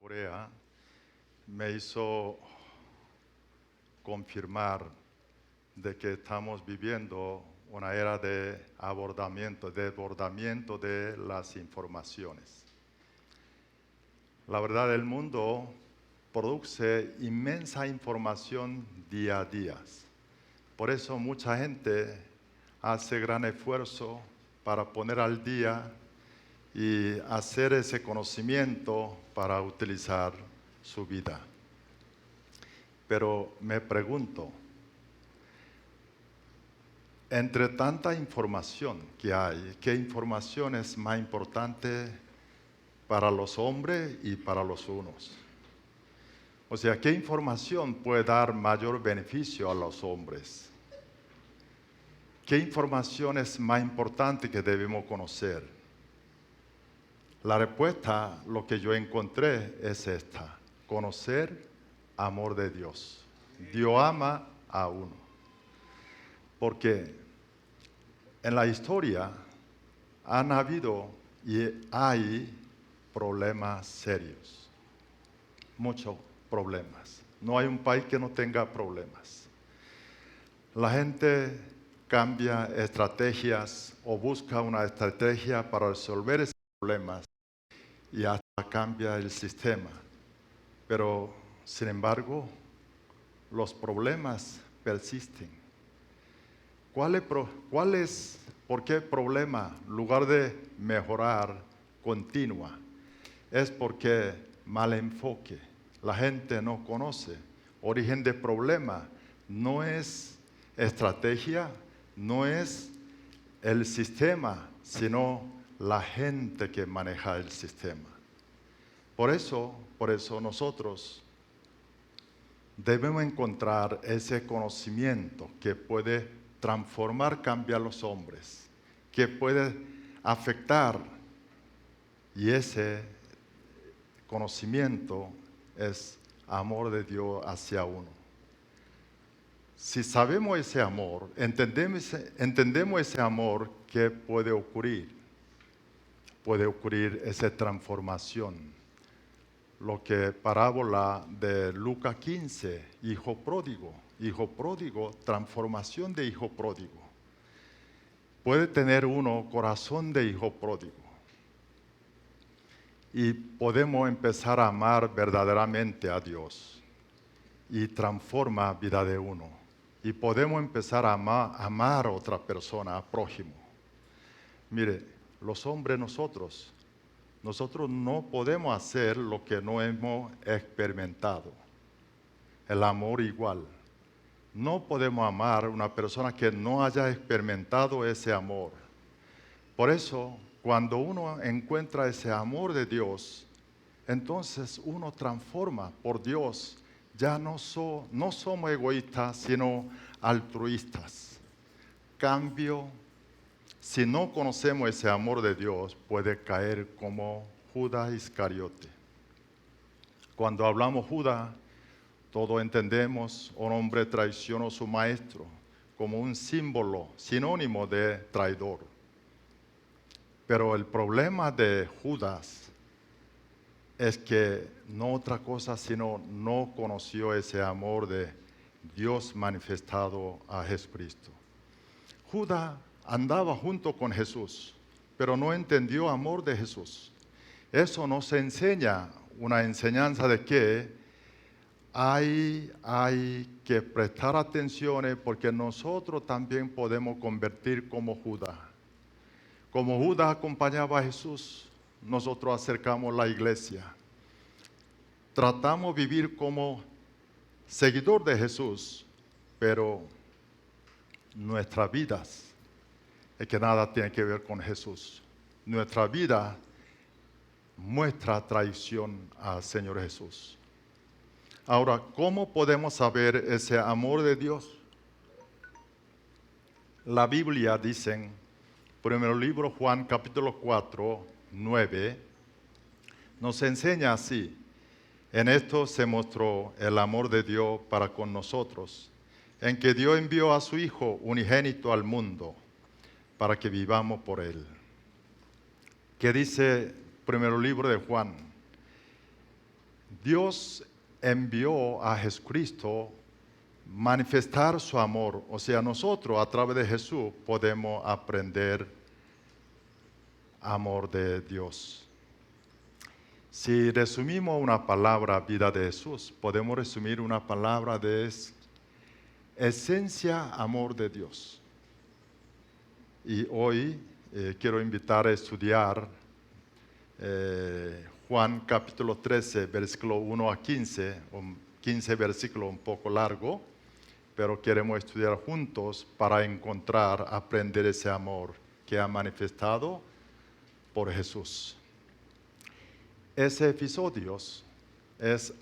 Corea me hizo confirmar de que estamos viviendo una era de desbordamiento de las informaciones. La verdad, el mundo produce inmensa información día a día. Por eso mucha gente hace gran esfuerzo para poner al día y hacer ese conocimiento para utilizar su vida. Pero me pregunto, entre tanta información que hay, ¿qué información es más importante para los hombres y para los unos? O sea, ¿qué información puede dar mayor beneficio a los hombres? ¿Qué información es más importante que debemos conocer? La respuesta, lo que yo encontré, es esta: conocer amor de Dios. Dios ama a uno. Porque en la historia han habido y hay problemas serios, muchos problemas. No hay un país que no tenga problemas. La gente cambia estrategias o busca una estrategia para resolver esos problemas y hasta cambia el sistema. Pero, sin embargo, los problemas persisten. ¿Por qué problema, en lugar de mejorar, continúa? Es porque mal enfoque. La gente no conoce. Origen del problema no es estrategia, no es el sistema, sino la gente que maneja el sistema. Por eso nosotros debemos encontrar ese conocimiento que puede transformar, cambiar los hombres, que puede afectar, y ese conocimiento es amor de Dios hacia uno. Si sabemos ese amor, entendemos ese amor, ¿qué puede ocurrir? Puede ocurrir esa transformación. Lo que parábola de Lucas 15, hijo pródigo, transformación de hijo pródigo. Puede tener uno corazón de hijo pródigo. Y podemos empezar a amar verdaderamente a Dios. Y transforma la vida de uno. Y podemos empezar a amar a otra persona, a prójimo. Mire, los hombres nosotros no podemos hacer lo que no hemos experimentado. El amor igual. No podemos amar a una persona que no haya experimentado ese amor. Por eso, cuando uno encuentra ese amor de Dios, entonces uno transforma por Dios. Ya no somos egoístas, sino altruistas. Cambio, si no conocemos ese amor de Dios, puede caer como Judas Iscariote. Cuando hablamos Judas, todos entendemos, un hombre traicionó a su maestro como un símbolo, sinónimo de traidor. Pero el problema de Judas es que no otra cosa, sino no conoció ese amor de Dios manifestado a Jesucristo. Judas andaba junto con Jesús, pero no entendió amor de Jesús. Eso nos enseña una enseñanza de que hay que prestar atención, porque nosotros también podemos convertir como Judas. Como Judas acompañaba a Jesús, nosotros acercamos la iglesia. Tratamos de vivir como seguidor de Jesús, pero nuestras vidas es que nada tiene que ver con Jesús. Nuestra vida muestra traición al Señor Jesús. Ahora, ¿cómo podemos saber ese amor de Dios? La Biblia dice, primer libro Juan capítulo 4, 9, nos enseña así: en esto se mostró el amor de Dios para con nosotros, en que Dios envió a su Hijo unigénito al mundo, para que vivamos por Él. ¿Qué dice primer libro de Juan? Dios envió a Jesucristo manifestar su amor. O sea, nosotros a través de Jesús podemos aprender amor de Dios. Si resumimos una palabra, vida de Jesús, podemos resumir una palabra de esencia, amor de Dios. Y hoy quiero invitar a estudiar Juan capítulo 13, versículo 1 a 15, 15 versículos un poco largo, pero queremos estudiar juntos para encontrar, aprender ese amor que ha manifestado por Jesús. Ese episodios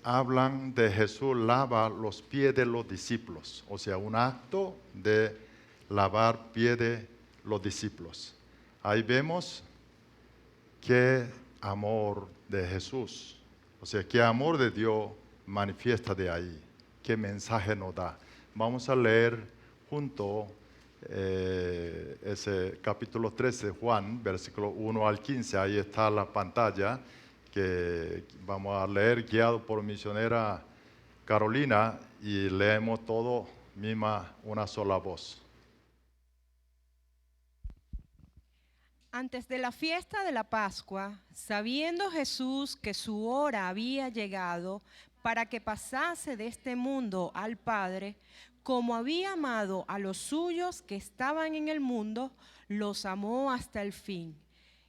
hablan de Jesús lava los pies de los discípulos, o sea, un acto de lavar pies de los discípulos. Ahí vemos qué amor de Jesús, o sea, qué amor de Dios manifiesta de ahí, qué mensaje nos da. Vamos a leer junto ese capítulo 13 de Juan, versículo 1 al 15, ahí está la pantalla que vamos a leer guiado por misionera Carolina y leemos todo una sola voz. Antes de la fiesta de la Pascua, sabiendo Jesús que su hora había llegado para que pasase de este mundo al Padre, como había amado a los suyos que estaban en el mundo, los amó hasta el fin.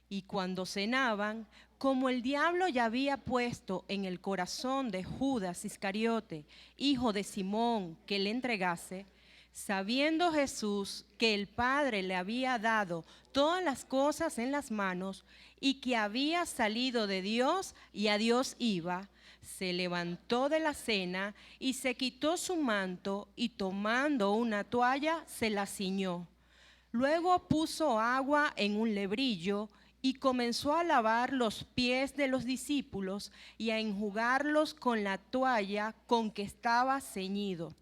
Y cuando cenaban, como el diablo ya había puesto en el corazón de Judas Iscariote, hijo de Simón, que le entregase, sabiendo Jesús que el Padre le había dado todas las cosas en las manos y que había salido de Dios y a Dios iba, se levantó de la cena y se quitó su manto y tomando una toalla se la ciñó. Luego puso agua en un lebrillo y comenzó a lavar los pies de los discípulos y a enjugarlos con la toalla con que estaba ceñido.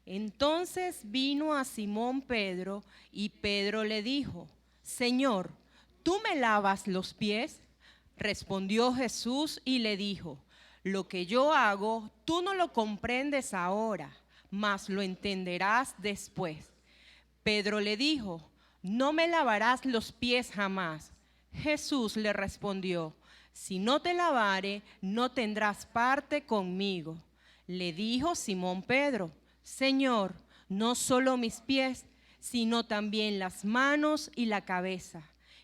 Entonces vino a Simón Pedro y Pedro le dijo: Señor, ¿tú me lavas los pies? Respondió Jesús y le dijo: Lo que yo hago, tú no lo comprendes ahora, mas lo entenderás después. Pedro le dijo: No me lavarás los pies jamás. Jesús le respondió: Si no te lavare, no tendrás parte conmigo. Le dijo Simón Pedro: Señor, no solo mis pies, sino también las manos y la cabeza.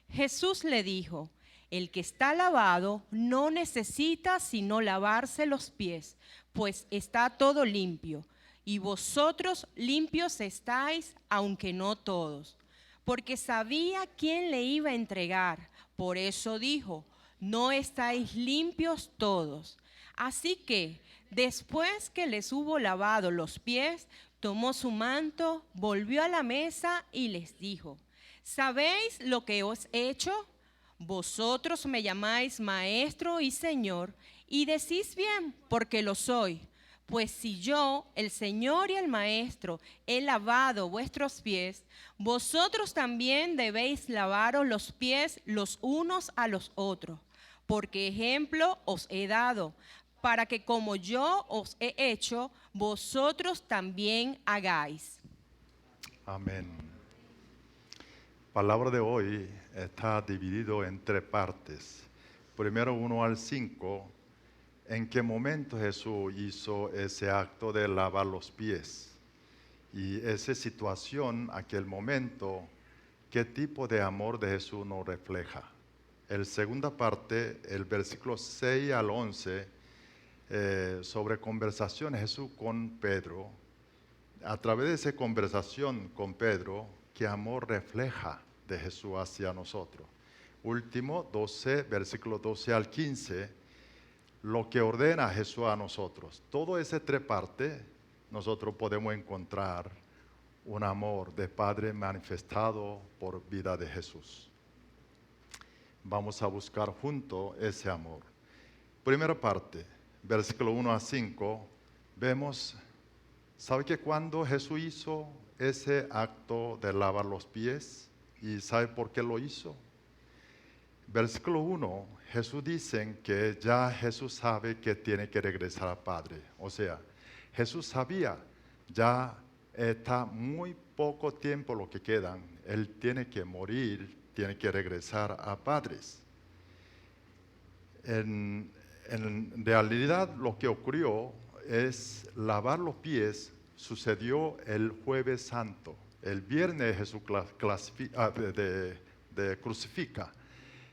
Jesús le dijo: El que está lavado no necesita sino lavarse los pies, pues está todo limpio. Y vosotros limpios estáis, aunque no todos. Porque sabía quién le iba a entregar. Por eso dijo: No estáis limpios todos. Así que, después que les hubo lavado los pies, tomó su manto, volvió a la mesa y les dijo: ¿Sabéis lo que os he hecho? Vosotros me llamáis maestro y señor, y decís bien, porque lo soy. Pues si yo, el Señor y el Maestro, he lavado vuestros pies, vosotros también debéis lavaros los pies los unos a los otros, porque ejemplo os he dado, para que como yo os he hecho, vosotros también hagáis. Amén. Palabra de hoy está dividido en tres partes. Primero 1 al 5. ¿En qué momento Jesús hizo ese acto de lavar los pies? Y esa situación, aquel momento, ¿qué tipo de amor de Jesús nos refleja? La segunda parte, el versículo 6 al 11, sobre conversación de Jesús con Pedro. A través de esa conversación con Pedro, ¿qué amor refleja de Jesús hacia nosotros? Último, 12, versículo 12 al 15, lo que ordena Jesús a nosotros. Todo ese tres partes, nosotros podemos encontrar un amor de Padre manifestado por vida de Jesús. Vamos a buscar juntos ese amor. Primera parte, versículo 1 a 5, vemos, ¿sabe que cuando Jesús hizo ese acto de lavar los pies? ¿Y sabe por qué lo hizo? Versículo 1, Jesús dice que ya Jesús sabe que tiene que regresar al Padre. O sea, Jesús sabía, ya está muy poco tiempo lo que quedan. Él tiene que morir, tiene que regresar a Padres. En realidad lo que ocurrió es lavar los pies, sucedió el Jueves Santo. El viernes Jesús crucifica.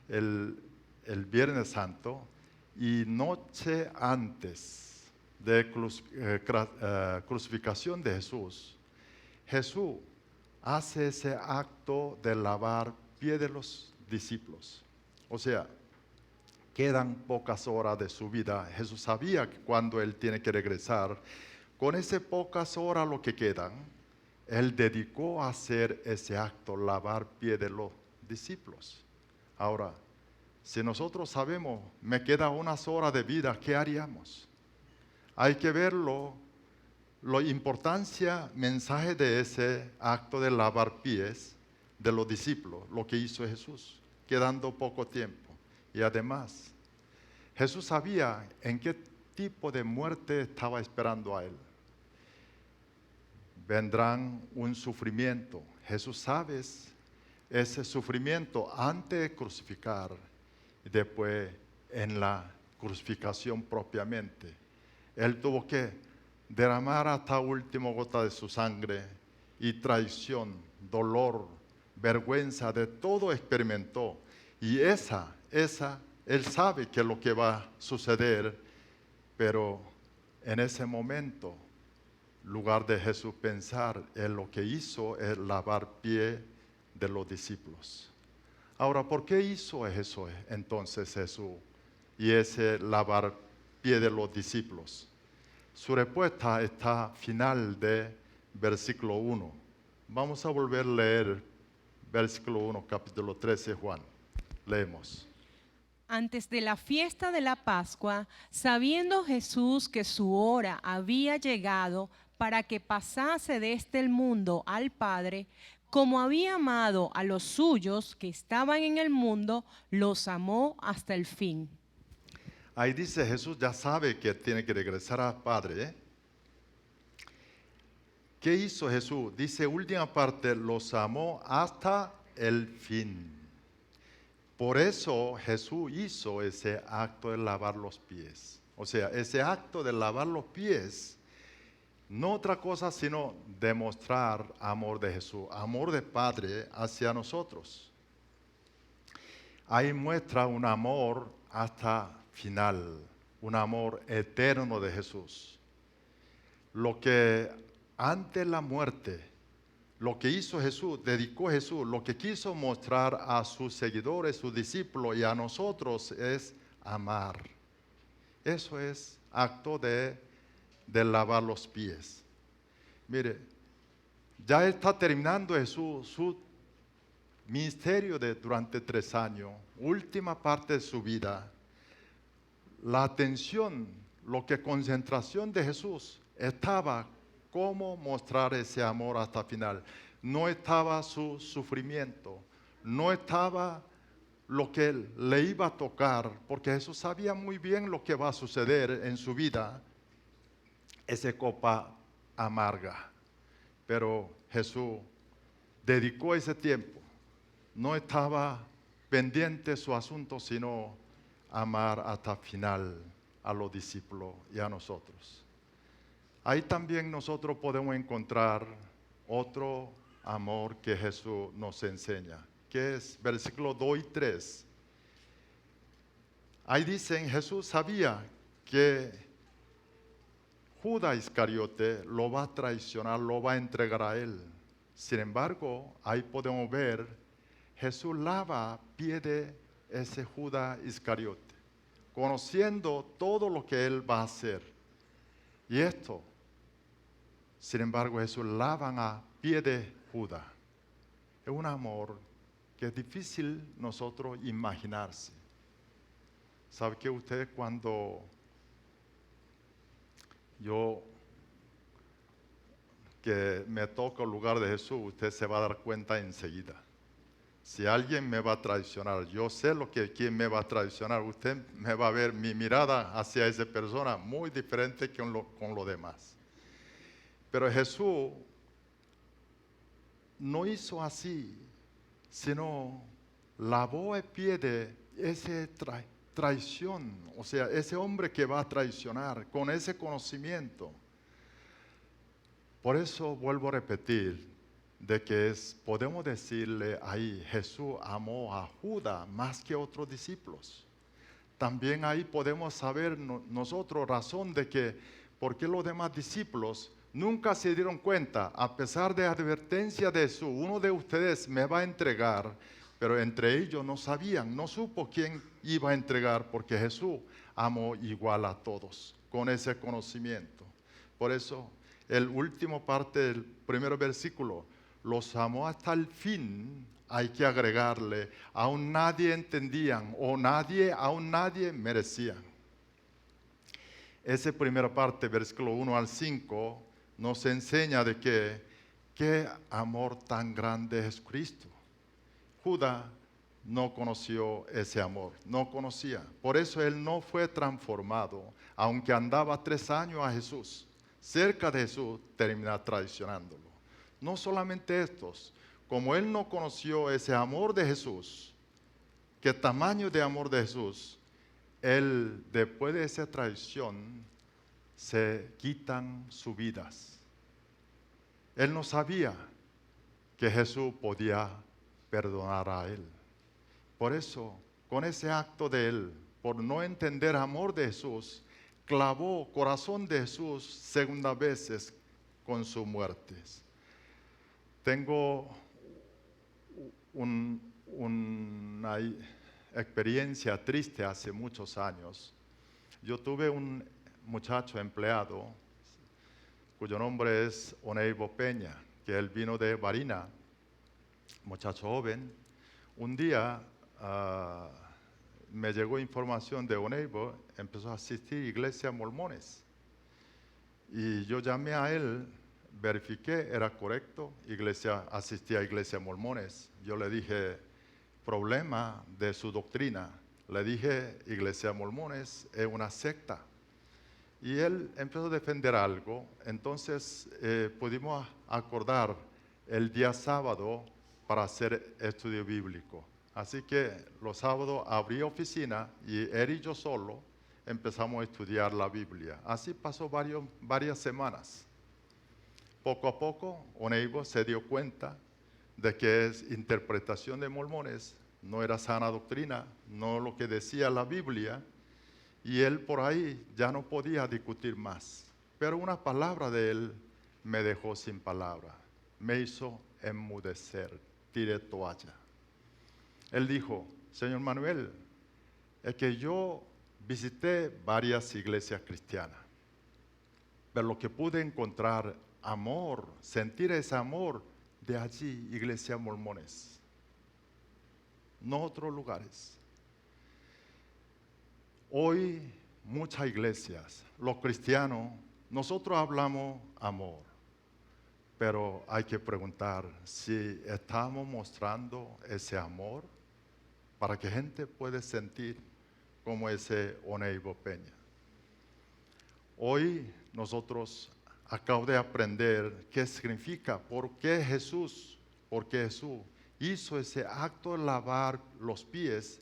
El Viernes Santo, y noche antes de crucificación de Jesús, Jesús hace ese acto de lavar pie de los discípulos. O sea, quedan pocas horas de su vida. Jesús sabía que cuando Él tiene que regresar, con esas pocas horas lo que quedan, Él dedicó a hacer ese acto, lavar pie de los discípulos. Ahora, si nosotros sabemos, me quedan unas horas de vida, ¿qué haríamos? Hay que verlo, la importancia, mensaje de ese acto de lavar pies de los discípulos, lo que hizo Jesús, quedando poco tiempo. Y además, Jesús sabía en qué tipo de muerte estaba esperando a Él. Vendrán un sufrimiento. Jesús sabe ese sufrimiento antes de crucificar y después en la crucificación propiamente. Él tuvo que derramar hasta última gota de su sangre, y traición, dolor, vergüenza, de todo experimentó. Y Él sabe que es lo que va a suceder, pero en ese momento, en lugar de Jesús pensar en lo que hizo, es lavar pie de los discípulos. Ahora, ¿por qué hizo eso entonces Jesús y ese lavar pie de los discípulos? Su respuesta está final de versículo 1. Vamos a volver a leer versículo 1, capítulo 13, Juan. Leemos. Antes de la fiesta de la Pascua, sabiendo Jesús que su hora había llegado para que pasase de este mundo al Padre, como había amado a los suyos que estaban en el mundo, los amó hasta el fin. Ahí dice, Jesús ya sabe que tiene que regresar al Padre. ¿Qué hizo Jesús? Dice, última parte, los amó hasta el fin. Por eso Jesús hizo ese acto de lavar los pies. O sea, ese acto de lavar los pies, no otra cosa sino demostrar amor de Jesús, amor de Padre hacia nosotros. Ahí muestra un amor hasta final, un amor eterno de Jesús. Lo que antes la muerte, lo que hizo Jesús, dedicó Jesús, lo que quiso mostrar a sus seguidores, sus discípulos y a nosotros es amar. Eso es acto de lavar los pies. Mire, ya está terminando Jesús su ministerio durante 3 años, última parte de su vida. La atención, concentración de Jesús estaba cómo mostrar ese amor hasta el final. No estaba su sufrimiento, no estaba lo que le iba a tocar, porque Jesús sabía muy bien lo que va a suceder en su vida, esa copa amarga. Pero Jesús dedicó ese tiempo, no estaba pendiente de su asunto, sino amar hasta el final a los discípulos y a nosotros. Ahí también nosotros podemos encontrar otro amor que Jesús nos enseña, que es versículo 2 y 3. Ahí dicen, Jesús sabía que Judas Iscariote lo va a traicionar, lo va a entregar a él. Sin embargo, ahí podemos ver, Jesús lava pie de ese Judas Iscariote, conociendo todo lo que él va a hacer. Y esto, sin embargo, Jesús lavan a pie de Judas. Es un amor que es difícil nosotros imaginarse. ¿Sabe que usted cuando que me toca el lugar de Jesús, usted se va a dar cuenta enseguida? si alguien me va a traicionar, yo sé quién me va a traicionar. Usted me va a ver mi mirada hacia esa persona muy diferente que con lo demás. Pero Jesús no hizo así, sino lavó el pie de ese traición, o sea, ese hombre que va a traicionar con ese conocimiento. Por eso vuelvo a repetir, de que podemos decirle ahí, Jesús amó a Judas más que a otros discípulos. También ahí podemos saber nosotros razón de que, por qué los demás discípulos nunca se dieron cuenta, a pesar de advertencia de Jesús, uno de ustedes me va a entregar, pero entre ellos no sabían, no supo quién iba a entregar, porque Jesús amó igual a todos, con ese conocimiento. Por eso, el último parte del primer versículo, los amó hasta el fin, hay que agregarle, aún nadie entendían o aún nadie merecía. Esa primera parte, versículo 1 al 5, nos enseña de que qué amor tan grande es Cristo. Judas no conoció ese amor, no conocía. Por eso él no fue transformado, aunque andaba 3 años a Jesús, cerca de Jesús, termina traicionándolo. No solamente estos, como él no conoció ese amor de Jesús, qué tamaño de amor de Jesús, él después de esa traición se quitan sus vidas. Él no sabía que Jesús podía perdonar a él. Por eso, con ese acto de él, por no entender el amor de Jesús, clavó corazón de Jesús segundas veces con sus muertes. Tengo una experiencia triste hace muchos años. Yo tuve un muchacho empleado cuyo nombre es Oneibo Peña, que él vino de Barina, muchacho joven. Un día me llegó información de Oneibo, empezó a asistir a iglesias mormones. Y yo llamé a él, verifiqué, era correcto, asistía a iglesias mormones. Yo le dije, problema de su doctrina. Le dije, iglesia mormones es una secta. Y él empezó a defender algo. Entonces pudimos acordar el día sábado para hacer estudio bíblico. Así que los sábados abrí oficina y él y yo solo empezamos a estudiar la Biblia. Así pasó varias semanas. Poco a poco, Oneibo se dio cuenta de que es interpretación de mormones, no era sana doctrina, no lo que decía la Biblia, y él por ahí ya no podía discutir más. Pero una palabra de él me dejó sin palabra, me hizo enmudecer, tiré toalla. Él dijo, señor Manuel, es que yo visité varias iglesias cristianas, pero lo que pude encontrar amor, sentir ese amor de allí, iglesias mormones, no otros lugares. Hoy muchas iglesias, los cristianos, nosotros hablamos amor, pero hay que preguntar si estamos mostrando ese amor para que gente pueda sentir como ese Oneibo Peña. Hoy nosotros acabo de aprender qué significa, por qué Jesús hizo ese acto de lavar los pies,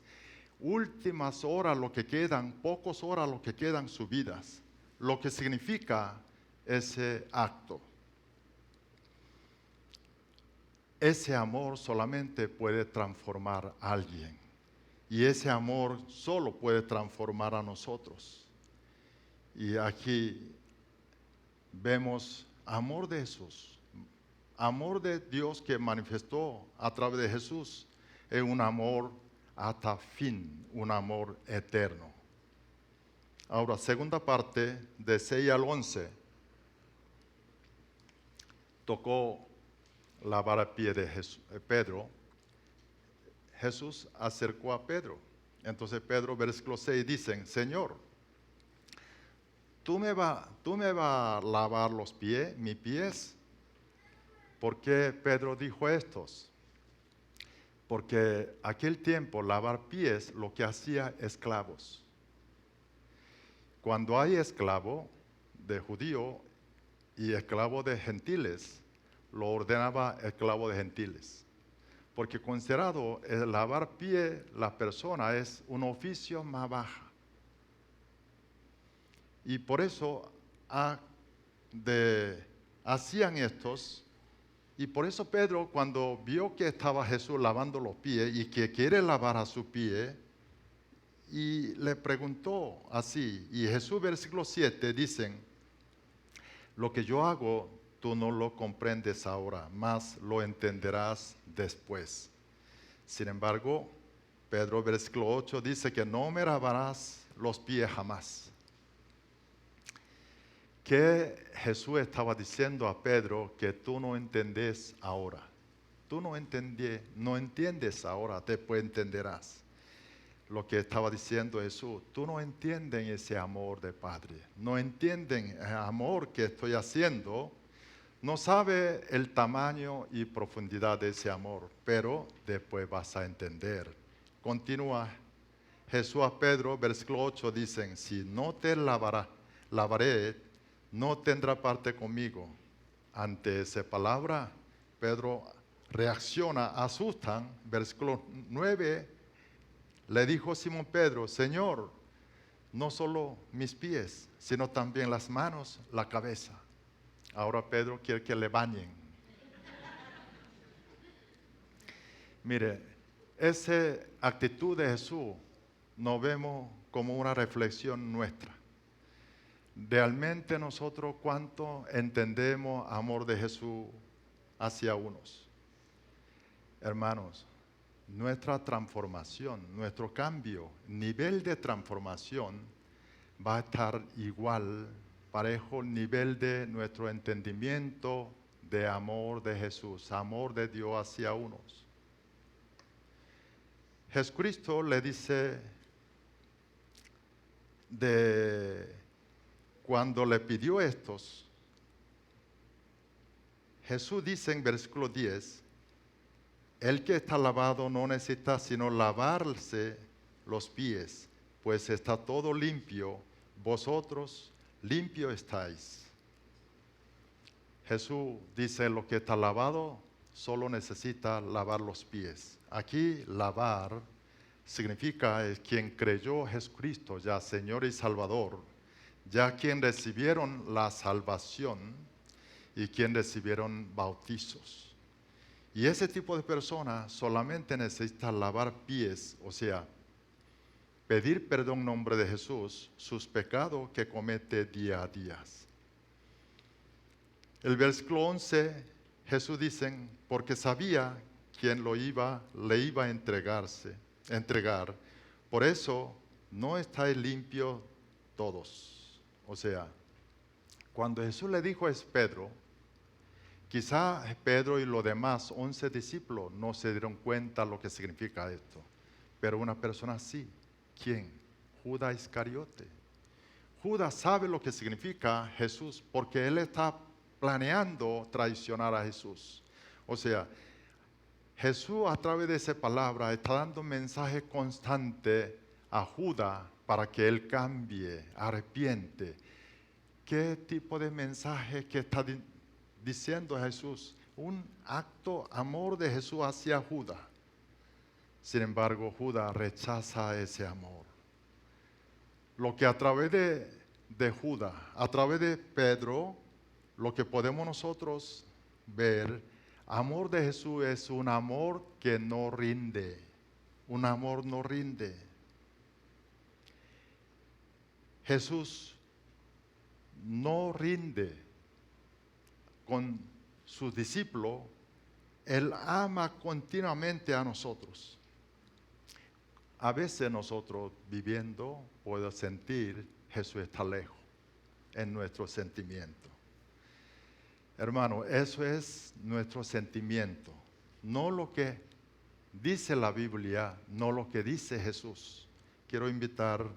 últimas horas lo que quedan, pocas horas lo que quedan sus vidas, lo que significa ese acto. Ese amor solamente puede transformar a alguien y ese amor solo puede transformar a nosotros. Y aquí vemos amor de Jesús, amor de Dios que manifestó a través de Jesús, es un amor hasta fin, un amor eterno. Ahora, segunda parte, de 6 al 11, tocó lavar el pie de Pedro. Jesús acercó a Pedro. Entonces Pedro, versículo 6, dicen, Señor, ¿tú me vas a lavar los pies, mis pies? ¿Por qué Pedro dijo estos? Porque aquel tiempo lavar pies lo que hacía esclavos. Cuando hay esclavo de judío y esclavo de gentiles, lo ordenaba esclavo de gentiles. Porque considerado el lavar pie la persona es un oficio más baja. Y por eso hacían estos. Y por eso Pedro, cuando vio que estaba Jesús lavando los pies y que quiere lavar a su pie, y le preguntó así, y Jesús versículo 7 dicen, lo que yo hago tú no lo comprendes ahora, mas lo entenderás después. Sin embargo, Pedro versículo 8 dice que no me lavarás los pies jamás. ¿Qué Jesús estaba diciendo a Pedro que tú no entendés ahora? Tú no entiendes ahora, después entenderás. Lo que estaba diciendo Jesús, tú no entiendes ese amor de Padre, no entienden el amor que estoy haciendo, no sabe el tamaño y profundidad de ese amor, pero después vas a entender. Continúa Jesús a Pedro, versículo 8, dicen, si no te lavaré, no tendrá parte conmigo. Ante esa palabra, Pedro reacciona, asustan. Versículo 9, le dijo Simón Pedro, Señor, no solo mis pies, sino también las manos, la cabeza. Ahora Pedro quiere que le bañen. Mire, esa actitud de Jesús nos vemos como una reflexión nuestra. Realmente nosotros cuánto entendemos amor de Jesús hacia unos. Hermanos, nuestra transformación, nuestro cambio, nivel de transformación va a estar igual, parejo nivel de nuestro entendimiento de amor de Jesús, amor de Dios hacia unos. Jesucristo le dice cuando le pidió estos, Jesús dice en versículo 10, el que está lavado no necesita sino lavarse los pies, pues está todo limpio, vosotros limpios estáis. Jesús dice, lo que está lavado solo necesita lavar los pies. Aquí lavar significa quien creyó Jesucristo ya Señor y Salvador, ya quien recibieron la salvación y quien recibieron bautizos. Y ese tipo de persona solamente necesita lavar pies, o sea, pedir perdón en nombre de Jesús, sus pecados que comete día a día. El versículo 11, Jesús dice, porque sabía quién le iba a entregar, por eso no estáis limpios todos. O sea, cuando Jesús le dijo a Pedro, quizá Pedro y los demás 11 discípulos no se dieron cuenta lo que significa esto, pero una persona sí. ¿Quién? Judas Iscariote. Judas sabe lo que significa Jesús porque él está planeando traicionar a Jesús. O sea, Jesús a través de esa palabra está dando un mensaje constante a Judas para que él cambie, arrepiente. ¿Qué tipo de mensaje que está diciendo Jesús? Un acto amor de Jesús hacia Judas. Sin embargo, Judas rechaza ese amor. Lo que a través de Judas, a través de Pedro, lo que podemos nosotros ver, amor de Jesús es un amor que no rinde. Un amor no rinde. Jesús no rinde con sus discípulos. Él ama continuamente a nosotros. A veces nosotros viviendo podemos sentir Jesús está lejos en nuestro sentimiento. Hermano, eso es nuestro sentimiento, no lo que dice la Biblia, no lo que dice Jesús. Quiero invitar a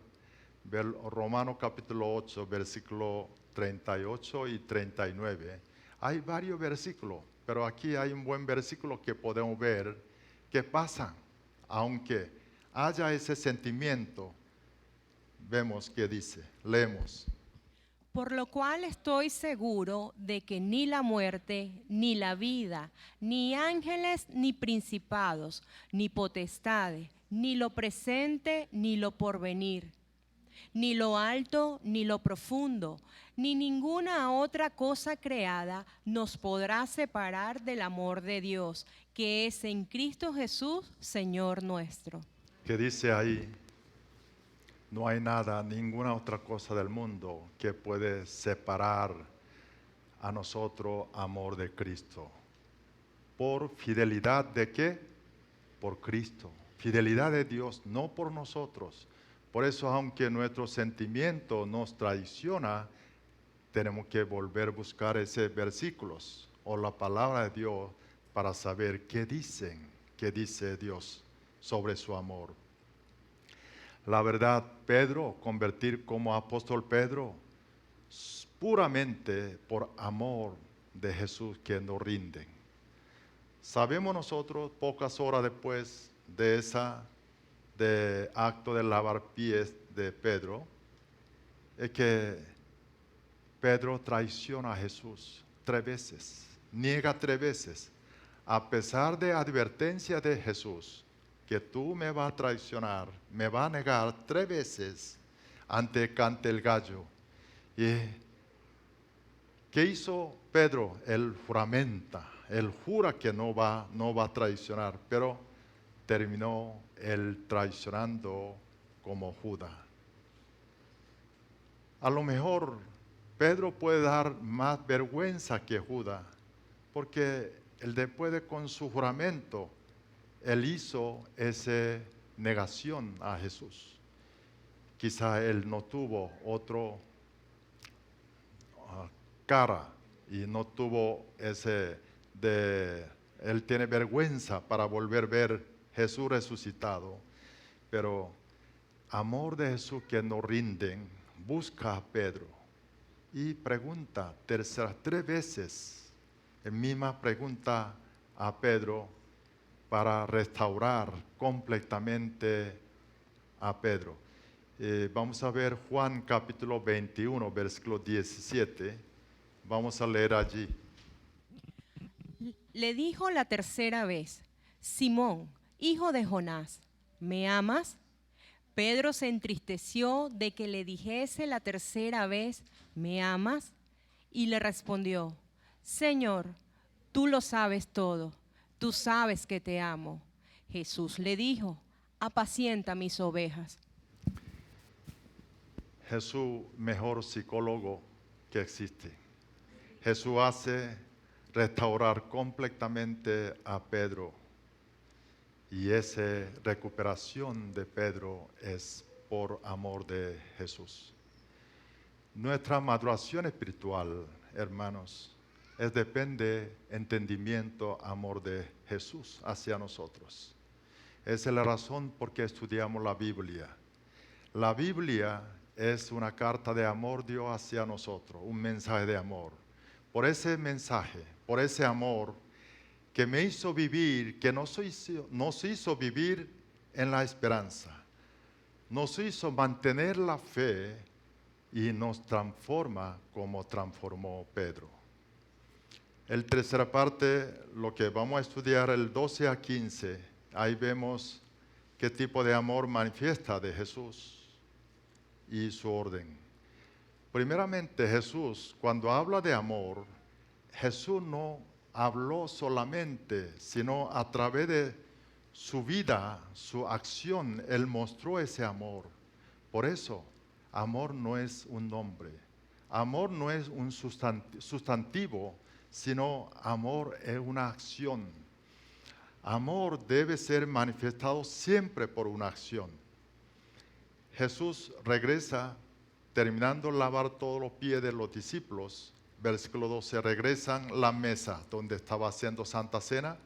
ver Romanos capítulo 8, versículo 38 y 39. Hay varios versículos, pero aquí hay un buen versículo que podemos ver que pasan, aunque haya ese sentimiento. Vemos que dice, leemos. Por lo cual estoy seguro de que ni la muerte, ni la vida, ni ángeles, ni principados, ni potestades, ni lo presente, ni lo porvenir, ni lo alto, ni lo profundo, ni ninguna otra cosa creada nos podrá separar del amor de Dios, que es en Cristo Jesús, Señor nuestro. Que dice ahí, no hay nada, ninguna otra cosa del mundo que puede separar a nosotros amor de Cristo. ¿Por fidelidad de qué? Por Cristo. Fidelidad de Dios, no por nosotros. Por eso, aunque nuestro sentimiento nos traiciona, tenemos que volver a buscar esos versículos o la palabra de Dios para saber qué dice Dios sobre su amor. La verdad, Pedro, convertir como apóstol Pedro, puramente por amor de Jesús que nos rinden. Sabemos nosotros, pocas horas después de acto de lavar pies de Pedro, es que Pedro traiciona a Jesús 3 veces, niega 3 veces, a pesar de advertencia de Jesús, que tú me vas a traicionar, me vas a negar 3 veces antes que cante el gallo. ¿Y qué hizo Pedro? Él juramenta, él jura que no va a traicionar, pero terminó él traicionando como Judas. A lo mejor Pedro puede dar más vergüenza que Judas, porque él después de con su juramento, él hizo esa negación a Jesús. Quizá él no tuvo otro cara y no tuvo él tiene vergüenza para volver a ver Jesús resucitado. Pero amor de Jesús que nos rinden, busca a Pedro y pregunta 3 veces, la misma pregunta a Pedro para restaurar completamente a Pedro. Vamos a ver Juan capítulo 21, versículo 17. Vamos a leer allí. Le dijo la 3ª vez, Simón, hijo de Jonás, ¿me amas? Pedro se entristeció de que le dijese la 3ª vez, ¿me amas? Y le respondió, Señor, tú lo sabes todo, tú sabes que te amo. Jesús le dijo, apacienta mis ovejas. Jesús, mejor psicólogo que existe. Jesús hace restaurar completamente a Pedro. Y esa recuperación de Pedro es por amor de Jesús. Nuestra maduración espiritual, hermanos, depende entendimiento, amor de Jesús hacia nosotros. Esa es la razón por qué estudiamos la Biblia. La Biblia es una carta de amor de Dios hacia nosotros, un mensaje de amor. Por ese mensaje, por ese amor que me hizo vivir, que nos hizo vivir en la esperanza, nos hizo mantener la fe y nos transforma como transformó Pedro. En tercera parte, lo que vamos a estudiar el 12 a 15, ahí vemos qué tipo de amor manifiesta de Jesús y su orden. Primeramente, Jesús, cuando habla de amor, Jesús no habló solamente, sino a través de su vida, su acción, Él mostró ese amor. Por eso, amor no es un nombre, amor no es un sustantivo, sino amor es una acción. Amor debe ser manifestado siempre por una acción. Jesús regresa, terminando de lavar todos los pies de los discípulos. Versículo 12, regresan a la mesa donde estaba haciendo Santa Cena.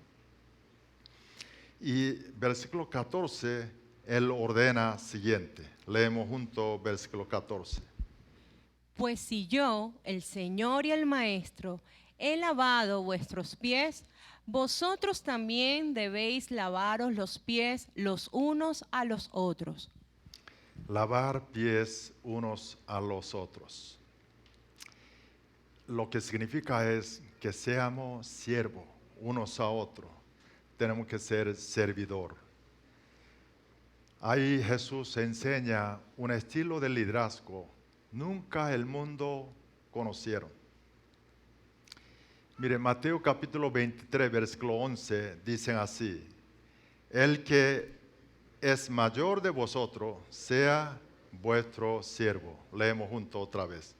Y versículo 14, Él ordena siguiente. Leemos juntos versículo 14. Pues si yo, el Señor y el Maestro, he lavado vuestros pies, vosotros también debéis lavaros los pies los unos a los otros. Lavar pies unos a los otros. Lo que significa es que seamos siervos unos a otros. Tenemos que ser servidor. Ahí Jesús enseña un estilo de liderazgo nunca el mundo conocieron. Mire, Mateo capítulo 23, versículo 11, dicen así: el que es mayor de vosotros, sea vuestro siervo. Leemos juntos otra vez.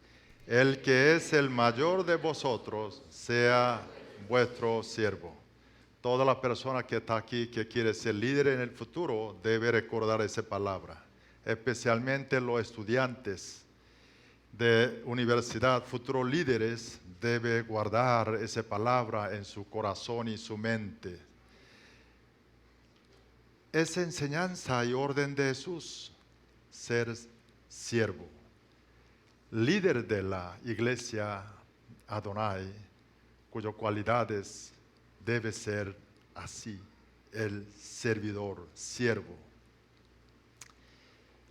El que es el mayor de vosotros, sea vuestro siervo. Toda la persona que está aquí, que quiere ser líder en el futuro, debe recordar esa palabra. Especialmente los estudiantes de universidad, futuros líderes, debe guardar esa palabra en su corazón y su mente. Esa enseñanza y orden de Jesús, ser siervo. Líder de la iglesia Adonai, cuyas cualidades debe ser así, el servidor, siervo.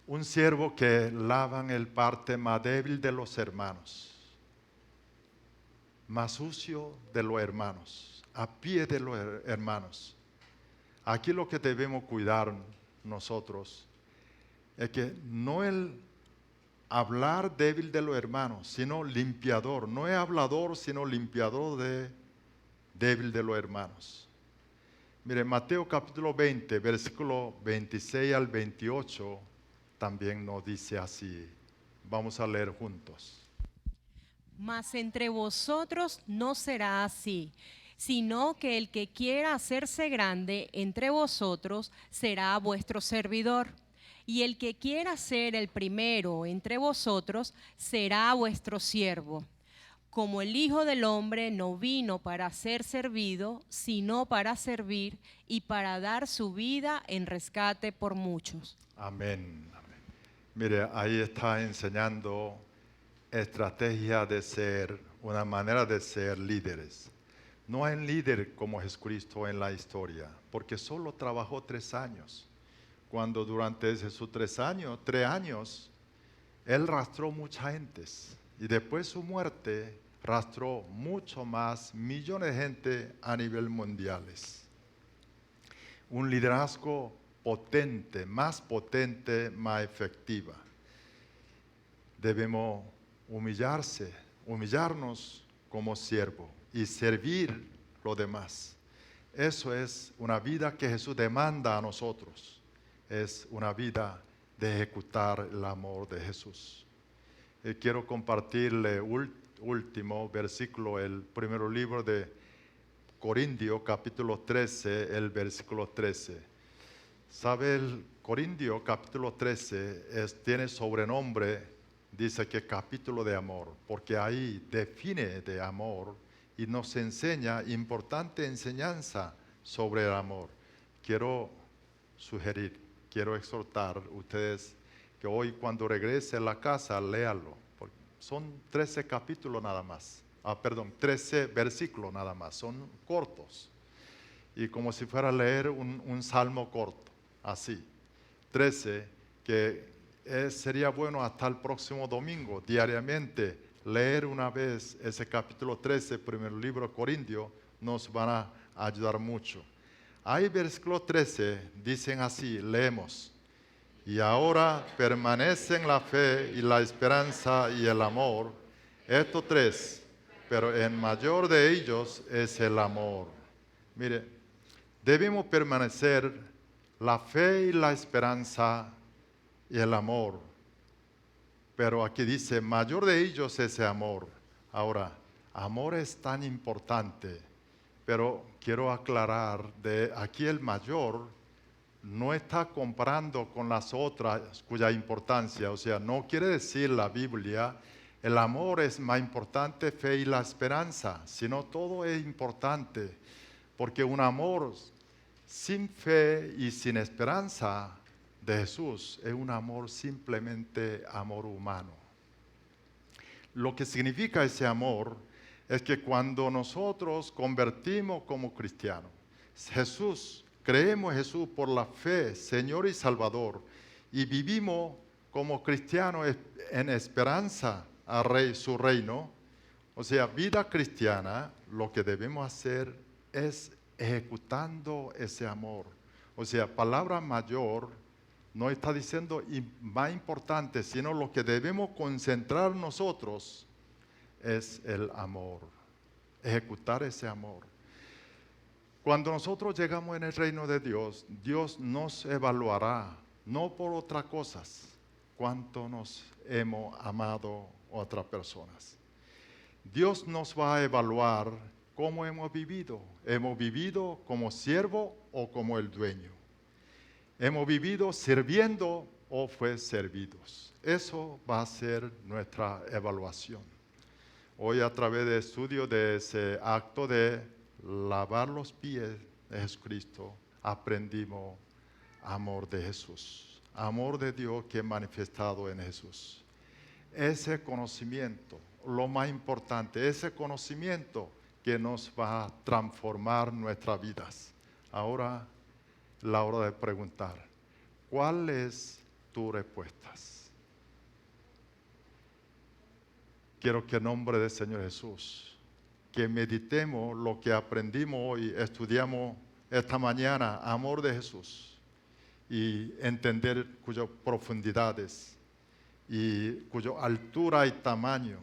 Un siervo que lava el parte más débil de los hermanos, más sucio de los hermanos, a pie de los hermanos. Aquí lo que debemos cuidar nosotros es que no el hablar débil de los hermanos, sino limpiador. No es hablador, sino limpiador débil de los hermanos. Mire, Mateo capítulo 20, versículo 26 al 28, también nos dice así. Vamos a leer juntos. Mas entre vosotros no será así, sino que el que quiera hacerse grande entre vosotros será vuestro servidor. Y el que quiera ser el primero entre vosotros será vuestro siervo. Como el Hijo del Hombre no vino para ser servido, sino para servir y para dar su vida en rescate por muchos. Amén. Amén. Mire, ahí está enseñando estrategia de ser, una manera de ser líderes. No hay un líder como Jesucristo en la historia, porque solo trabajó 3 años. Cuando durante sus 3 años, Él rastró mucha gente. Y después de su muerte, rastró mucho más, millones de gente a nivel mundial. Un liderazgo potente, más efectiva. Debemos humillarnos como siervo y servir los demás. Eso es una vida que Jesús demanda a nosotros. Es una vida de ejecutar el amor de Jesús. Y quiero compartirle último versículo, el primer libro de Corintios, capítulo 13, el versículo 13. ¿Sabe? El Corintios, capítulo 13, tiene sobrenombre, dice que capítulo de amor, porque ahí define de amor y nos enseña importante enseñanza sobre el amor. Quiero sugerir, quiero exhortar a ustedes que hoy cuando regrese a la casa, léalo. Porque son 13 capítulos nada más. 13 versículos nada más. Son cortos. Y como si fuera a leer un salmo corto. Así. 13 que sería bueno hasta el próximo domingo, diariamente, leer una vez ese capítulo 13, primer libro de Corintios, nos van a ayudar mucho. Ahí versículo 13, dicen así, leemos: y ahora permanecen la fe y la esperanza y el amor, estos 3, pero el mayor de ellos es el amor. Mire, debemos permanecer la fe y la esperanza y el amor. Pero aquí dice, mayor de ellos es el amor. Ahora, amor es tan importante, pero quiero aclarar, de aquí el mayor no está comparando con las otras cuya importancia, o sea, no quiere decir la Biblia, el amor es más importante, fe y la esperanza, sino todo es importante, porque un amor sin fe y sin esperanza de Jesús es un amor simplemente amor humano. Lo que significa ese amor es que cuando nosotros convertimos como cristianos, Jesús, creemos en Jesús por la fe, Señor y Salvador, y vivimos como cristianos en esperanza a Rey, su reino, o sea, vida cristiana, lo que debemos hacer es ejecutando ese amor. O sea, palabra mayor no está diciendo más importante, sino lo que debemos concentrar nosotros es el amor, ejecutar ese amor. Cuando nosotros llegamos en el reino de Dios, Dios nos evaluará, no por otras cosas, cuánto nos hemos amado a otras personas. Dios nos va a evaluar cómo hemos vivido. ¿Hemos vivido como siervo o como el dueño? ¿Hemos vivido sirviendo o fue servidos? Eso va a ser nuestra evaluación. Hoy a través del estudio de ese acto de lavar los pies de Jesucristo, aprendimos amor de Jesús, amor de Dios que es manifestado en Jesús. Ese conocimiento, lo más importante, ese conocimiento que nos va a transformar nuestras vidas. Ahora, la hora de preguntar, ¿cuál es tu respuesta? Quiero que en nombre del Señor Jesús, que meditemos lo que aprendimos hoy, estudiamos esta mañana, amor de Jesús, y entender cuyas profundidades y cuya altura y tamaño,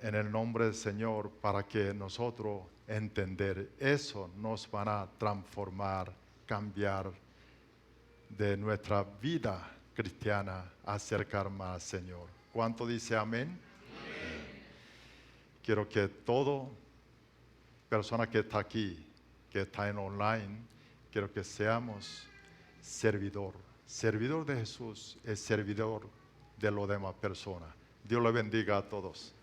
en el nombre del Señor, para que nosotros entender eso nos van a transformar, cambiar de nuestra vida cristiana, acercar más al Señor. ¿Cuánto dice amén? Quiero que toda persona que está aquí, que está en online, quiero que seamos servidor. Servidor de Jesús es servidor de las demás personas. Dios le bendiga a todos.